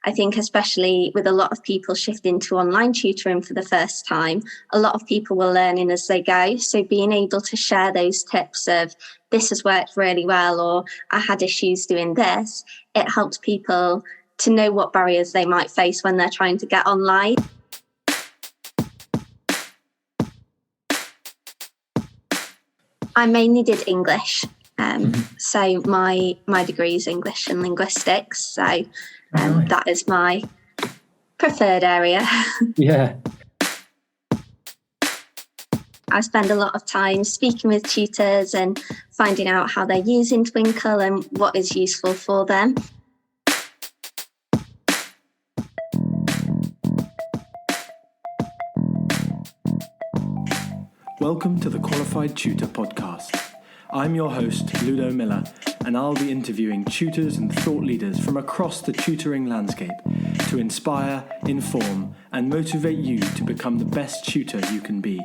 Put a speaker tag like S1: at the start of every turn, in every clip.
S1: I think especially with a lot of people shifting to online tutoring for the first time, a lot of people were learning as they go. So being able to share those tips of this has worked really well, or I had issues doing this, it helps people to know what barriers they might face when they're trying to get online. I mainly did English. So my degree is English and linguistics. So that is my preferred area.
S2: Yeah.
S1: I spend a lot of time speaking with tutors and finding out how they're using Twinkl and what is useful for them.
S3: Welcome to the Qualified Tutor Podcast. I'm your host, Ludo Miller, and I'll be interviewing tutors and thought leaders from across the tutoring landscape to inspire, inform, and motivate you to become the best tutor you can be.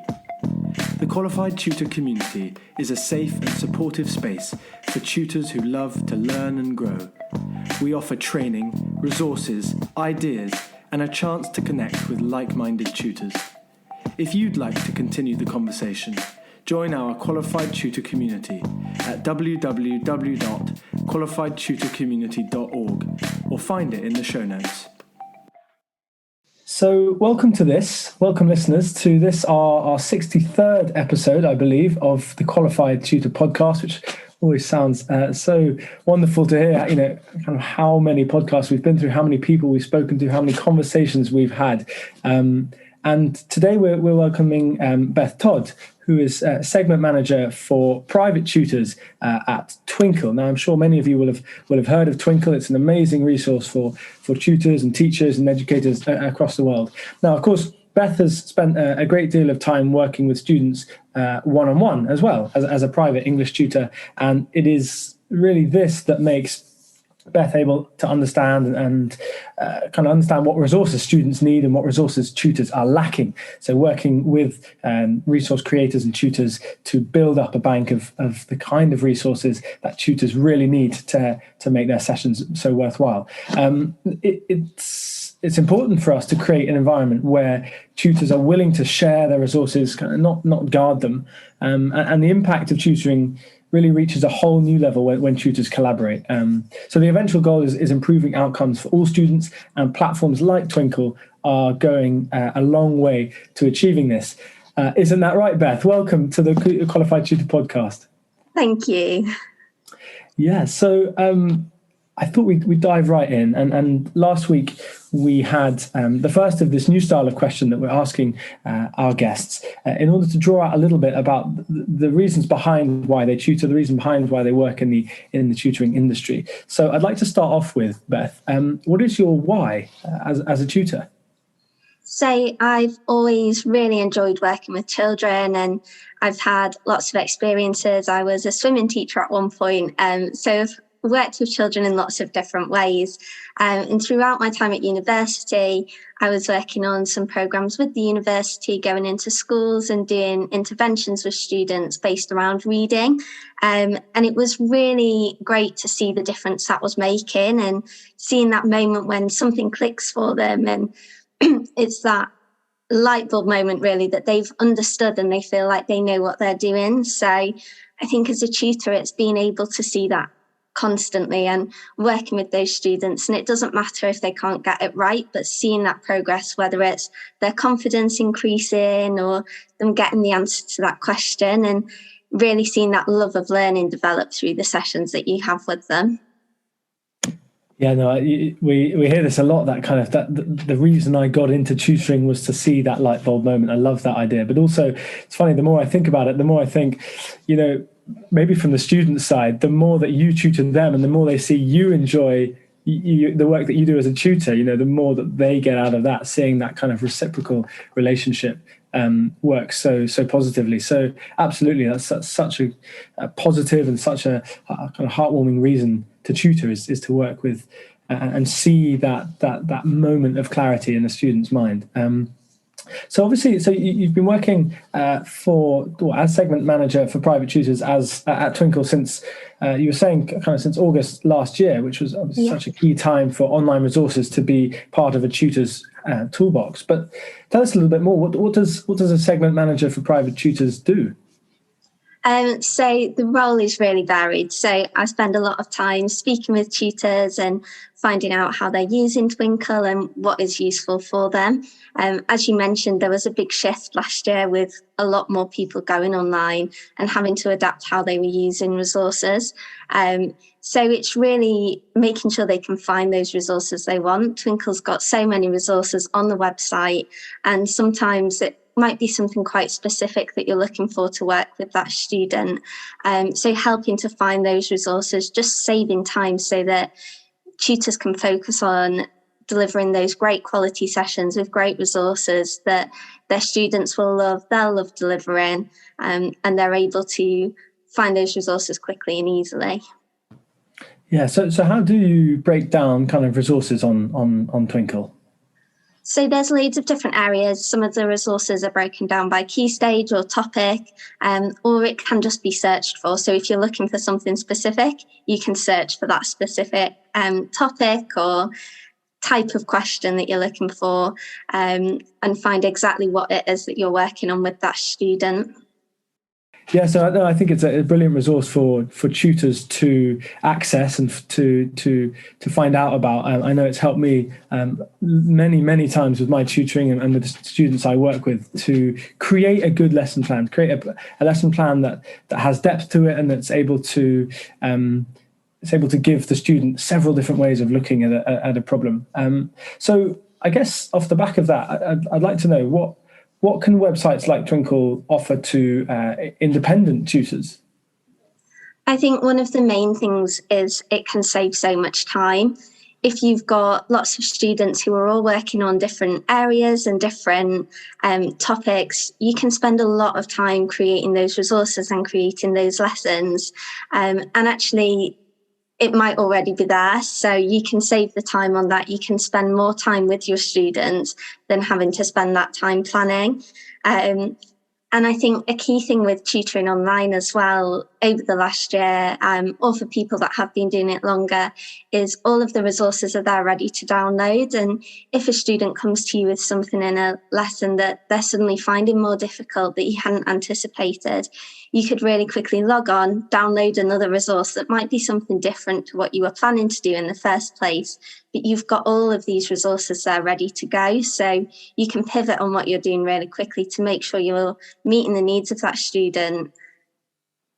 S3: The Qualified Tutor community is a safe and supportive space for tutors who love to learn and grow. We offer training, resources, ideas, and a chance to connect with like-minded tutors. If you'd like to continue the conversation, join our Qualified Tutor community at www.qualifiedtutorcommunity.org or find it in the show notes.
S2: So welcome listeners to this, our 63rd episode, I believe, of the Qualified Tutor podcast, which always sounds so wonderful to hear, kind of how many podcasts we've been through, how many people we've spoken to, how many conversations we've had. And today we're welcoming Beth Todd, who is segment manager for private tutors at Twinkl. Now, I'm sure many of you will have heard of Twinkl. It's an amazing resource for tutors and teachers and educators across the world. Now, of course, Beth has spent a great deal of time working with students one-on-one as well as a private English tutor. And it is really this that makes Beth able to understand and kind of understand what resources students need and what resources tutors are lacking. So working with resource creators and tutors to build up a bank of the kind of resources that tutors really need to make their sessions so worthwhile. It's important for us to create an environment where tutors are willing to share their resources, kind of not guard them. And the impact of tutoring really reaches a whole new level when tutors collaborate. So the eventual goal is improving outcomes for all students, and platforms like Twinkl are going a long way to achieving this. Isn't that right, Beth? Welcome to the Qualified Tutor podcast.
S1: Thank you.
S2: Yeah, so I thought we'd dive right in. And last week we had the first of this new style of question that we're asking our guests in order to draw out a little bit about the reasons behind why they tutor, the reason behind why they work in the tutoring industry. So I'd like to start off with, Beth, what is your why as a tutor?
S1: So I've always really enjoyed working with children, and I've had lots of experiences. I was a swimming teacher at one point, so I've worked with children in lots of different ways. And throughout my time at university, I was working on some programs with the university, going into schools and doing interventions with students based around reading. And it was really great to see the difference that was making and seeing that moment when something clicks for them. And it's that light bulb moment, really, that they've understood and they feel like they know what they're doing. So I think as a tutor, it's being able to see that constantly and working with those students. And it doesn't matter if they can't get it right, but seeing that progress, whether it's their confidence increasing or them getting the answer to that question, and really seeing that love of learning develop through the sessions that you have with them.
S2: Yeah, no, we hear this a lot, that kind of, that the reason I got into tutoring was to see that light bulb moment. I love that idea. But also, it's funny, the more I think about it, the more I think, maybe from the student side, the more that you tutor them and the more they see you enjoy the work that you do as a tutor, the more that they get out of that, seeing that kind of reciprocal relationship works so positively. So absolutely, that's such a positive and such a kind of heartwarming reason to tutor is to work with and see that moment of clarity in the student's mind. So obviously, you've been working as segment manager for private tutors at Twinkl since you were saying kind of since August last year, which was obviously such a key time for online resources to be part of a tutor's toolbox. But tell us a little bit more. What does a segment manager for private tutors do?
S1: So the role is really varied. So I spend a lot of time speaking with tutors and finding out how they're using Twinkl and what is useful for them. As you mentioned, there was a big shift last year with a lot more people going online and having to adapt how they were using resources. So it's really making sure they can find those resources they want. Twinkl's got so many resources on the website, and sometimes it might be something quite specific that you're looking for to work with that student. So helping to find those resources, just saving time so that tutors can focus on delivering those great quality sessions with great resources that their students will love, they'll love delivering, and they're able to find those resources quickly and easily.
S2: Yeah, so how do you break down kind of resources on Twinkl?
S1: So there's loads of different areas. Some of the resources are broken down by key stage or topic, or it can just be searched for. So if you're looking for something specific, you can search for that specific topic or type of question that you're looking for, and find exactly what it is that you're working on with that student.
S2: Yeah, so I think it's a brilliant resource for tutors to access and to find out about. I know it's helped me many times with my tutoring and with the students I work with to create a good lesson plan, create a lesson plan that has depth to it and that's able to give the student several different ways of looking at a problem. So I guess off the back of that, I'd like to know what can websites like Twinkl offer to independent tutors?
S1: I think one of the main things is it can save so much time. If you've got lots of students who are all working on different areas and different topics, you can spend a lot of time creating those resources and creating those lessons. And actually, it might already be there, so you can save the time on that. You can spend more time with your students than having to spend that time planning. And I think a key thing with tutoring online as well over the last year, or for people that have been doing it longer, is all of the resources are there ready to download. And if a student comes to you with something in a lesson that they're suddenly finding more difficult that you hadn't anticipated, you could really quickly log on, download another resource that might be something different to what you were planning to do in the first place, but you've got all of these resources there ready to go. So you can pivot on what you're doing really quickly to make sure you're meeting the needs of that student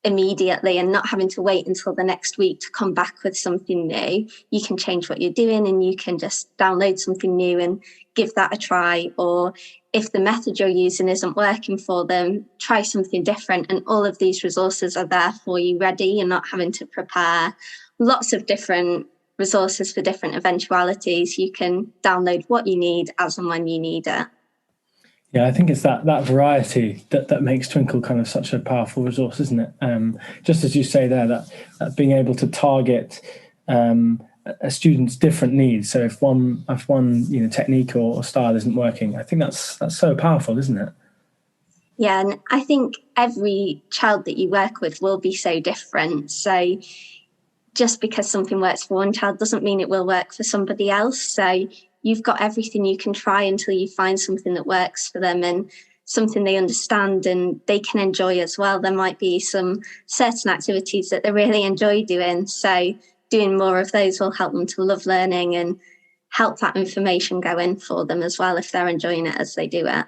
S1: immediately and not having to wait until the next week to come back with something new. You can change what you're doing and you can just download something new and give that a try. Or if the method you're using isn't working for them, try something different. And all of these resources are there for you ready. You're not having to prepare lots of different resources for different eventualities. You can download what you need as and when you need it.
S2: Yeah, I think it's that variety that makes Twinkl kind of such a powerful resource, isn't it? Just as you say there, that being able to target a student's different needs. So if one technique or style isn't working, I think that's so powerful, isn't it?
S1: Yeah, and I think every child that you work with will be so different. So just because something works for one child doesn't mean it will work for somebody else. So you've got everything you can try until you find something that works for them and something they understand and they can enjoy as well. There might be some certain activities that they really enjoy doing. So doing more of those will help them to love learning and help that information go in for them as well if they're enjoying it as they do it.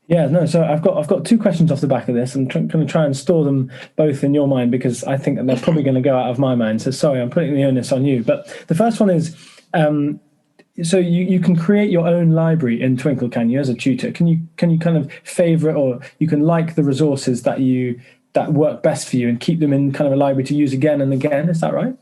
S2: Yeah, no, so I've got two questions off the back of this. I'm going to try and store them both in your mind because I think that they're probably going to go out of my mind. So sorry, I'm putting the onus on you. But the first one is, so you can create your own library in Twinkl, can you, as a tutor? Can you kind of favourite, or you can like the resources that work best for you and keep them in kind of a library to use again and again? Is that right?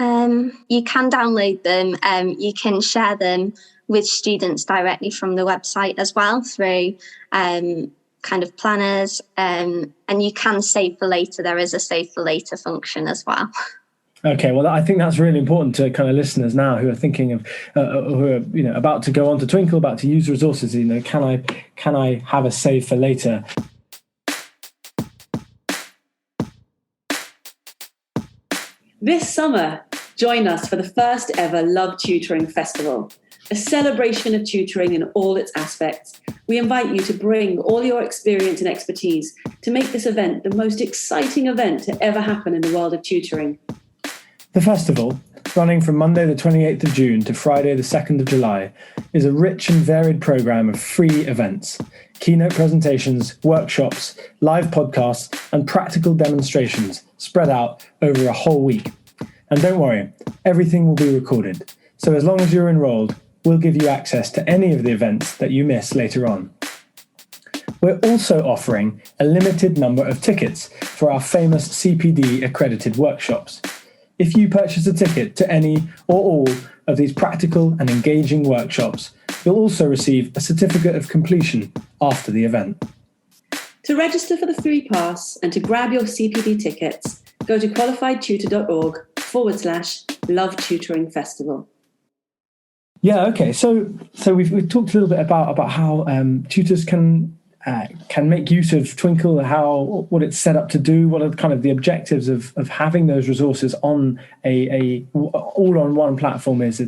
S1: You can download them. You can share them with students directly from the website as well through kind of planners, and you can save for later. There is a save for later function as well.
S2: Okay, well, I think that's really important to kind of listeners now who are thinking of, who are about to go on to Twinkl, about to use resources. Can I have a save for later?
S4: This summer, join us for the first ever Love Tutoring Festival, a celebration of tutoring in all its aspects. We invite you to bring all your experience and expertise to make this event the most exciting event to ever happen in the world of tutoring.
S2: The festival, running from Monday the 28th of June to Friday the 2nd of July, is a rich and varied programme of free events, keynote presentations, workshops, live podcasts, and practical demonstrations spread out over a whole week. And don't worry, everything will be recorded. So as long as you're enrolled, we'll give you access to any of the events that you miss later on. We're also offering a limited number of tickets for our famous CPD accredited workshops. If you purchase a ticket to any or all of these practical and engaging workshops, you'll also receive a certificate of completion after the event.
S4: To register for the free pass and to grab your CPD tickets, go to qualifiedtutor.org/Love Tutoring Festival.
S2: Yeah, okay. So we've talked a little bit about how tutors can make use of Twinkl, what it's set up to do, what are kind of the objectives of having those resources on a all-on-one platform is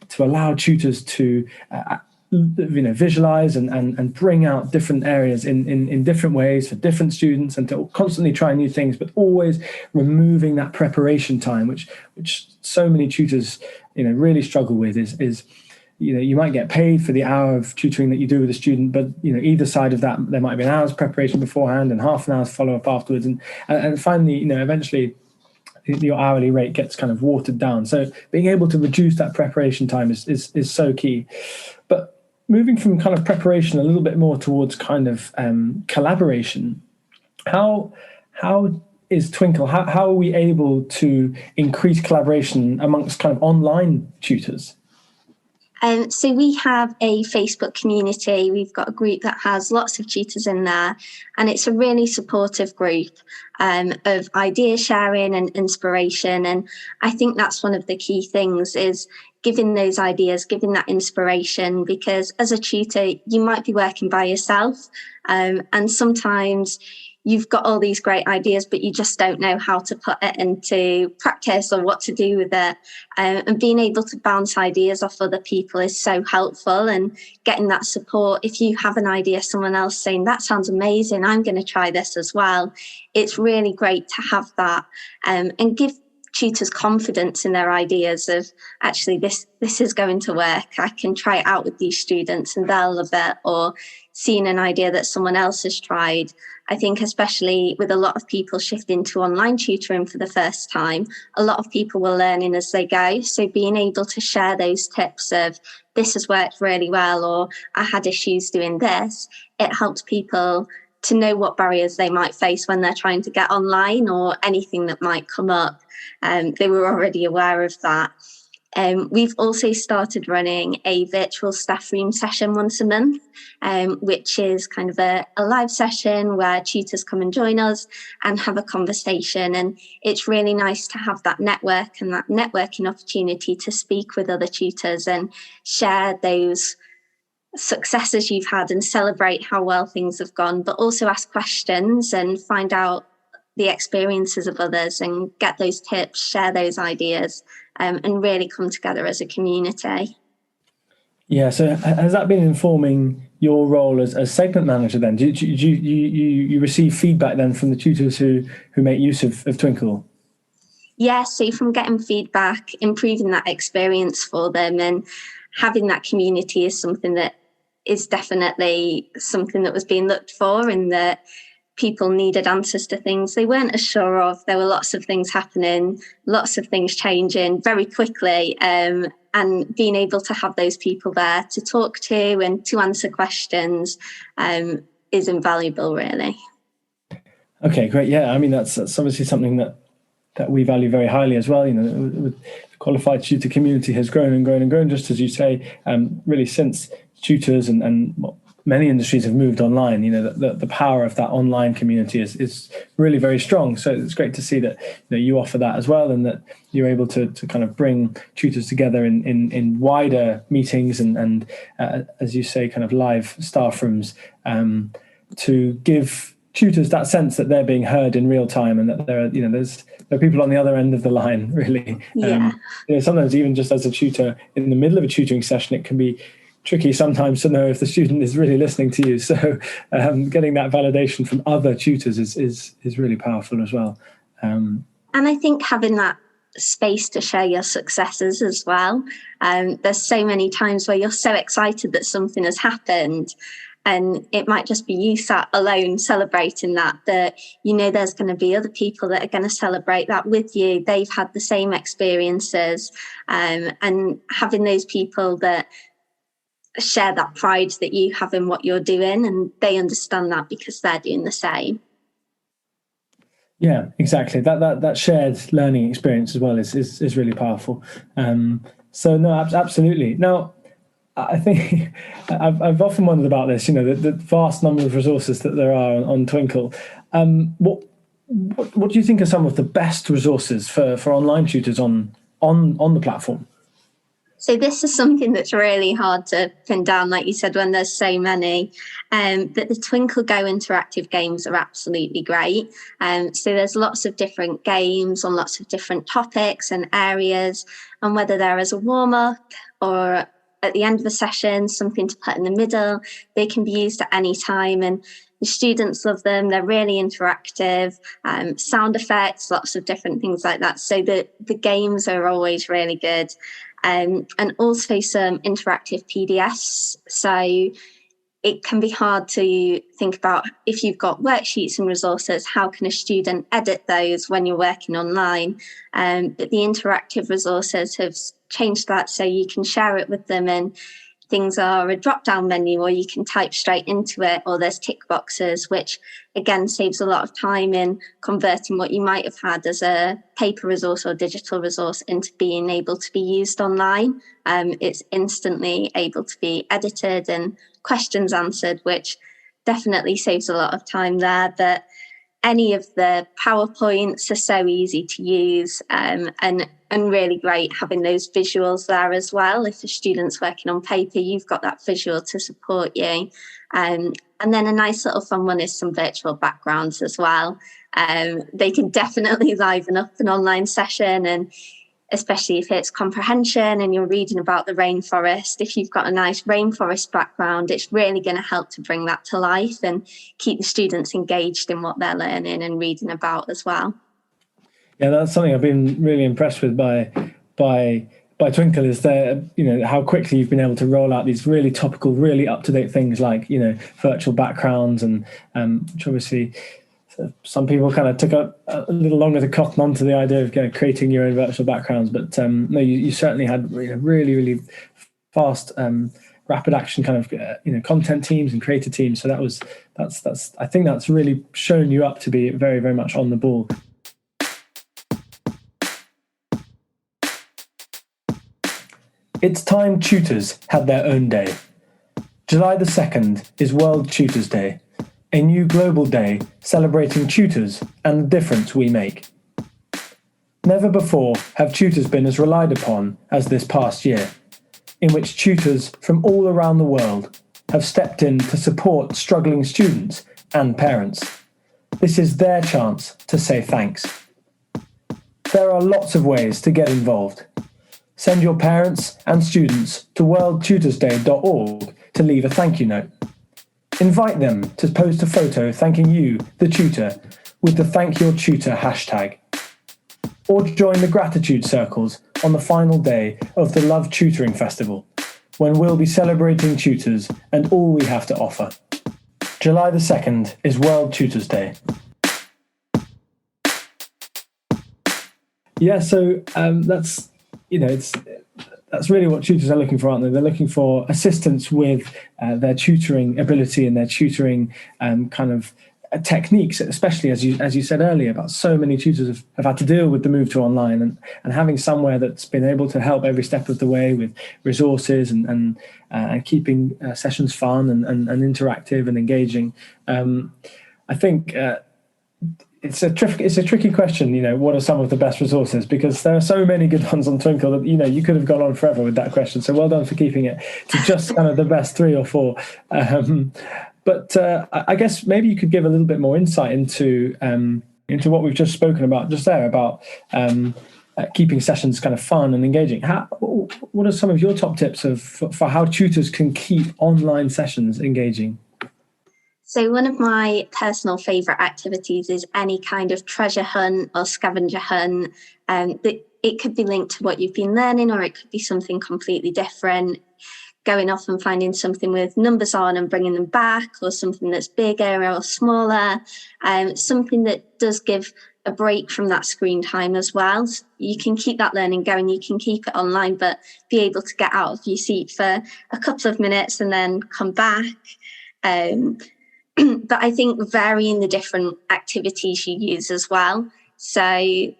S2: to allow tutors to visualize and bring out different areas in different ways for different students, and to constantly try new things, but always removing that preparation time, which so many tutors really struggle with. Is you might get paid for the hour of tutoring that you do with a student, but either side of that, there might be an hour's preparation beforehand and half an hour's follow-up afterwards, and finally, eventually your hourly rate gets kind of watered down. So being able to reduce that preparation time is so key. But moving from kind of preparation a little bit more towards kind of collaboration, how is Twinkl? How are we able to increase collaboration amongst kind of online tutors?
S1: So we have a Facebook community. We've got a group that has lots of tutors in there, and it's a really supportive group of idea sharing and inspiration. And I think that's one of the key things, is giving those ideas, giving that inspiration, because as a tutor, you might be working by yourself, and sometimes you've got all these great ideas, but you just don't know how to put it into practice or what to do with it. And being able to bounce ideas off other people is so helpful, and getting that support. If you have an idea, someone else saying, that sounds amazing, I'm going to try this as well. It's really great to have that, and give tutors confidence in their ideas of, actually, this is going to work. I can try it out with these students and they'll love it. Or seeing an idea that someone else has tried. I think especially with a lot of people shifting to online tutoring for the first time, a lot of people were learning as they go. So being able to share those tips of, this has worked really well, or I had issues doing this, it helps people to know what barriers they might face when they're trying to get online, or anything that might come up. They were already aware of that. We've also started running a virtual staff room session once a month, which is kind of a live session where tutors come and join us and have a conversation. And it's really nice to have that network and that networking opportunity to speak with other tutors and share those successes you've had and celebrate how well things have gone, but also ask questions and find out the experiences of others and get those tips, share those ideas, and really come together as a community.
S2: Yeah, so has that been informing your role as segment manager then? Do you receive feedback then from the tutors who make use of Twinkl?
S1: Yeah, so from getting feedback, improving that experience for them, and having that community is something that is definitely something that was being looked for, and that people needed answers to things they weren't as sure of. There were lots of things happening, lots of things changing very quickly, and being able to have those people there to talk to and to answer questions is invaluable, really.
S2: Okay, great. Yeah, I mean, that's obviously something that we value very highly as well. The qualified tutor community has grown and grown and grown, just as you say, really since tutors and many industries have moved online, the power of that online community is really very strong. So it's great to see that you offer that as well, and that you're able to kind of bring tutors together in wider meetings and as you say, kind of live staff rooms, to give tutors that sense that they're being heard in real time, and that there are people on the other end of the line, really.
S1: Yeah.
S2: Sometimes even just as a tutor in the middle of a tutoring session, it can be tricky sometimes to know if the student is really listening to you. So getting that validation from other tutors is really powerful as well.
S1: And I think having that space to share your successes as well. There's so many times where you're so excited that something has happened, and it might just be you sat alone celebrating that there's going to be other people that are going to celebrate that with you. They've had the same experiences, and having those people that share that pride that you have in what you're doing, and they understand that because they're doing the same.
S2: Yeah, exactly. That shared learning experience as well is really powerful. So no, absolutely. Now, I think I've often wondered about this. The vast number of resources that there are on Twinkl. What do you think are some of the best resources for online tutors on the platform?
S1: So this is something that's really hard to pin down, like you said, when there's so many. But the Twinkl Go interactive games are absolutely great. So there's lots of different games on lots of different topics and areas, and whether they're as a warm-up or at the end of a session, something to put in the middle, they can be used at any time. And the students love them. They're really interactive, sound effects, lots of different things like that. So the games are always really good. And also some interactive PDFs. So it can be hard to think about, if you've got worksheets and resources, how can a student edit those when you're working online? But the interactive resources have changed that, so you can share it with them, and things are a drop-down menu, or you can type straight into it, or there's tick boxes, which again saves a lot of time in converting what you might have had as a paper resource or digital resource into being able to be used online. It's instantly able to be edited and questions answered, which definitely saves a lot of time there. But any of the PowerPoints are so easy to use, and really great having those visuals there as well. If a student's working on paper, you've got that visual to support you. And then a nice little fun one is some virtual backgrounds as well. They can definitely liven up an online session, and especially if it's comprehension and you're reading about the rainforest, if you've got a nice rainforest background, it's really going to help to bring that to life and keep the students engaged in what they're learning and reading about as well.
S2: Yeah, that's something I've been really impressed with by Twinkl, is how quickly you've been able to roll out these really topical, really up-to-date things like virtual backgrounds, and which obviously some people kind of took a little longer to cotton on to the idea of creating your own virtual backgrounds. But no, you certainly had really, really fast, rapid action kind of content teams and creator teams. So that's I think that's really shown you up to be very, very much on the ball. It's time tutors had their own day. July the 2nd is World Tutors Day, a new global day celebrating tutors and the difference we make. Never before have tutors been as relied upon as this past year, in which tutors from all around the world have stepped in to support struggling students and parents. This is their chance to say thanks. There are lots of ways to get involved. Send your parents and students to worldtutorsday.org to leave a thank you note. Invite them to post a photo thanking you, the tutor, with the Thank Your Tutor hashtag. Or join the gratitude circles on the final day of the Love Tutoring Festival, when we'll be celebrating tutors and all we have to offer. July the 2nd is World Tutors Day. Yeah, so that's really what tutors are looking for, aren't they? They're looking for assistance with their tutoring ability and their tutoring kind of techniques, especially as you said earlier, about so many tutors have had to deal with the move to online, and having somewhere that's been able to help every step of the way with resources and keeping sessions fun and interactive and engaging. I think it's a tricky question. What are some of the best resources? Because there are so many good ones on Twinkl that you could have gone on forever with that question. So well done for keeping it to just kind of the best 3 or 4. But I guess maybe you could give a little bit more insight into what we've just spoken about just there, about keeping sessions kind of fun and engaging. What are some of your top tips for how tutors can keep online sessions engaging?
S1: So one of my personal favourite activities is any kind of treasure hunt or scavenger hunt. It could be linked to what you've been learning, or it could be something completely different. Going off and finding something with numbers on and bringing them back, or something that's bigger or smaller, something that does give a break from that screen time as well. So you can keep that learning going, you can keep it online, but be able to get out of your seat for a couple of minutes and then come back. But I think varying the different activities you use as well. So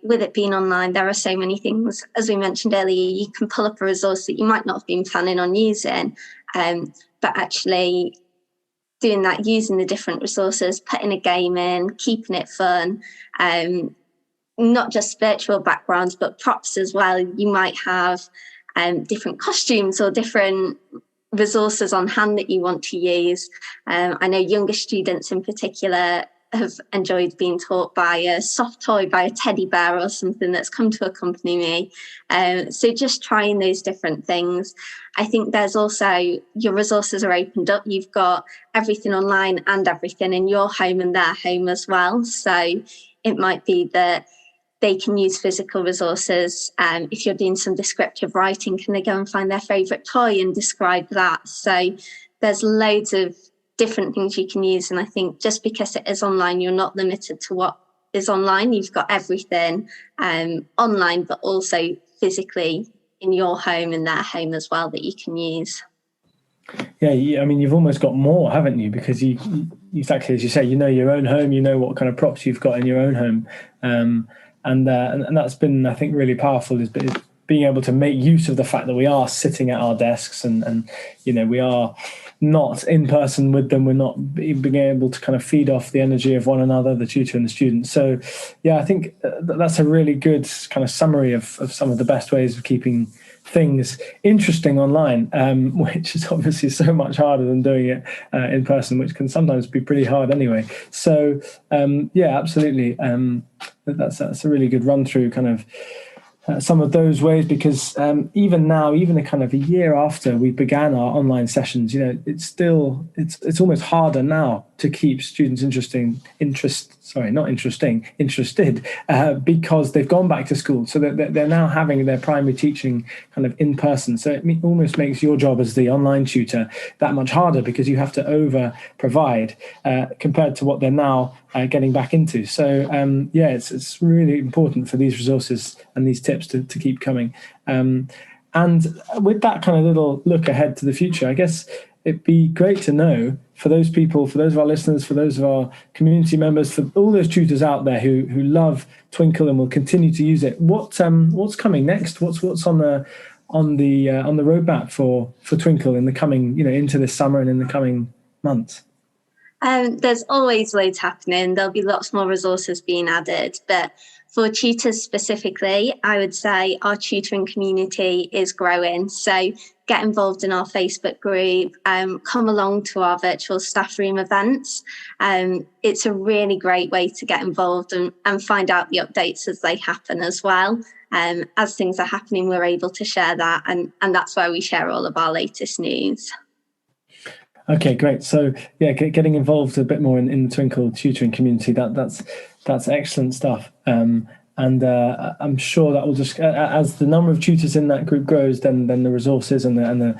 S1: with it being online, there are so many things. As we mentioned earlier, you can pull up a resource that you might not have been planning on using, but actually doing that, using the different resources, putting a game in, keeping it fun, not just virtual backgrounds, but props as well. You might have different costumes or different resources on hand that you want to use. I know younger students in particular have enjoyed being taught by a soft toy, by a teddy bear or something that's come to accompany me. So just trying those different things. I think there's also, your resources are opened up. You've got everything online and everything in your home and their home as well. So it might be that they can use physical resources. If you're doing some descriptive writing, can they go and find their favourite toy and describe that? So there's loads of different things you can use. And I think just because it is online, you're not limited to what is online. You've got everything online, but also physically in your home and their home as well that you can use.
S2: Yeah, I mean, you've almost got more, haven't you? Because you exactly as you say, your own home, what kind of props you've got in your own home. And that's been, I think, really powerful, is being able to make use of the fact that we are sitting at our desks and we are not in person with them. We're not being able to kind of feed off the energy of one another, the tutor and the student. So, yeah, I think that's a really good kind of summary of some of the best ways of keeping things interesting online, which is obviously so much harder than doing it in person, which can sometimes be pretty hard anyway. So, yeah, absolutely. That's a really good run through kind of some of those ways, because even now, even a kind of a year after we began our online sessions, it's almost harder now to keep students interested, because they've gone back to school. So they're now having their primary teaching kind of in person. So it almost makes your job as the online tutor that much harder, because you have to over provide compared to what they're now getting back into. So it's really important for these resources and these tips to keep coming. And with that kind of little look ahead to the future, I guess it'd be great to know, for those people, for those of our listeners, for those of our community members, for all those tutors out there who love Twinkl and will continue to use it, what's coming next? What's on the roadmap for Twinkl in the coming, into this summer and in the coming months?
S1: There's always loads happening. There'll be lots more resources being added, but for tutors specifically, I would say our tutoring community is growing. So get involved in our Facebook group, come along to our virtual staff room events. It's a really great way to get involved and find out the updates as they happen as well. As things are happening, we're able to share that, and that's where we share all of our latest news.
S2: Okay, great. So yeah, getting involved a bit more in the Twinkl tutoring community, that's excellent stuff. And I'm sure that will just, as the number of tutors in that group grows, then the resources and the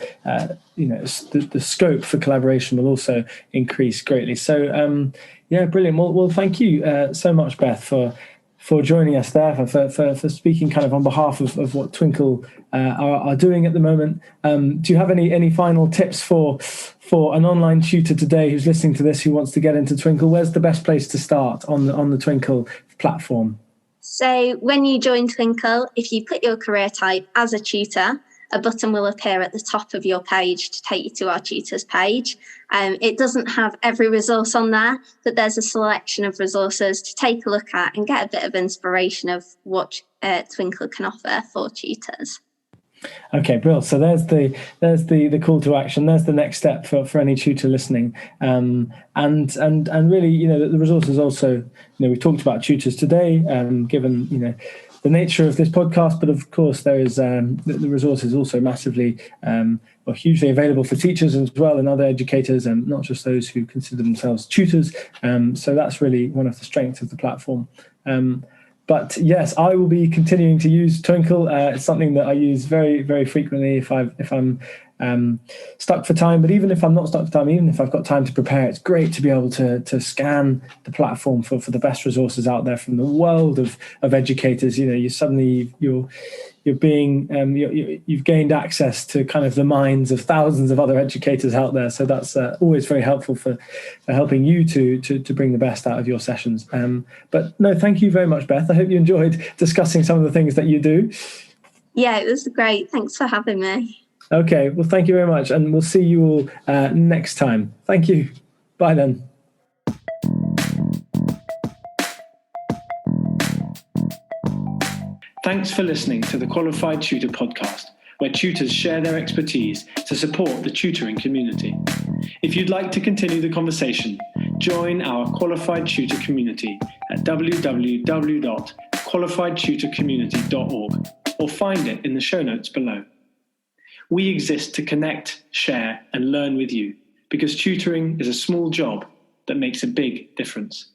S2: scope for collaboration will also increase greatly. So yeah, brilliant. Well, thank you so much, Beth, for for joining us there, for speaking kind of on behalf of what Twinkl are doing at the moment. Do you have any final tips for an online tutor today who's listening to this, who wants to get into Twinkl? Where's the best place to start on the Twinkl platform?
S1: So when you join Twinkl, if you put your career type as a tutor, a button will appear at the top of your page to take you to our tutors page. It doesn't have every resource on there, but there's a selection of resources to take a look at and get a bit of inspiration of what Twinkl can offer for tutors.
S2: Okay, brilliant. So there's the call to action. There's the next step for any tutor listening. And really, the resources also, we've talked about tutors today, given, the nature of this podcast, but of course there is the resources also massively or hugely available for teachers as well and other educators, and not just those who consider themselves tutors. So that's really one of the strengths of the platform. But yes, I will be continuing to use Twinkl. It's something that I use very, very frequently if I'm stuck for time. But even if I'm not stuck for time, even if I've got time to prepare, it's great to be able to scan the platform for the best resources out there from the world of educators. You've gained access to kind of the minds of thousands of other educators out there. So that's always very helpful for helping you to bring the best out of your sessions. But no, thank you very much, Beth. I hope you enjoyed discussing some of the things that you do.
S1: Yeah, it was great. Thanks for having me.
S2: Okay, well, thank you very much. And we'll see you all next time. Thank you. Bye then.
S3: Thanks for listening to the Qualified Tutor podcast, where tutors share their expertise to support the tutoring community. If you'd like to continue the conversation, join our Qualified Tutor community at www.qualifiedtutorcommunity.org or find it in the show notes below. We exist to connect, share, and learn with you because tutoring is a small job that makes a big difference.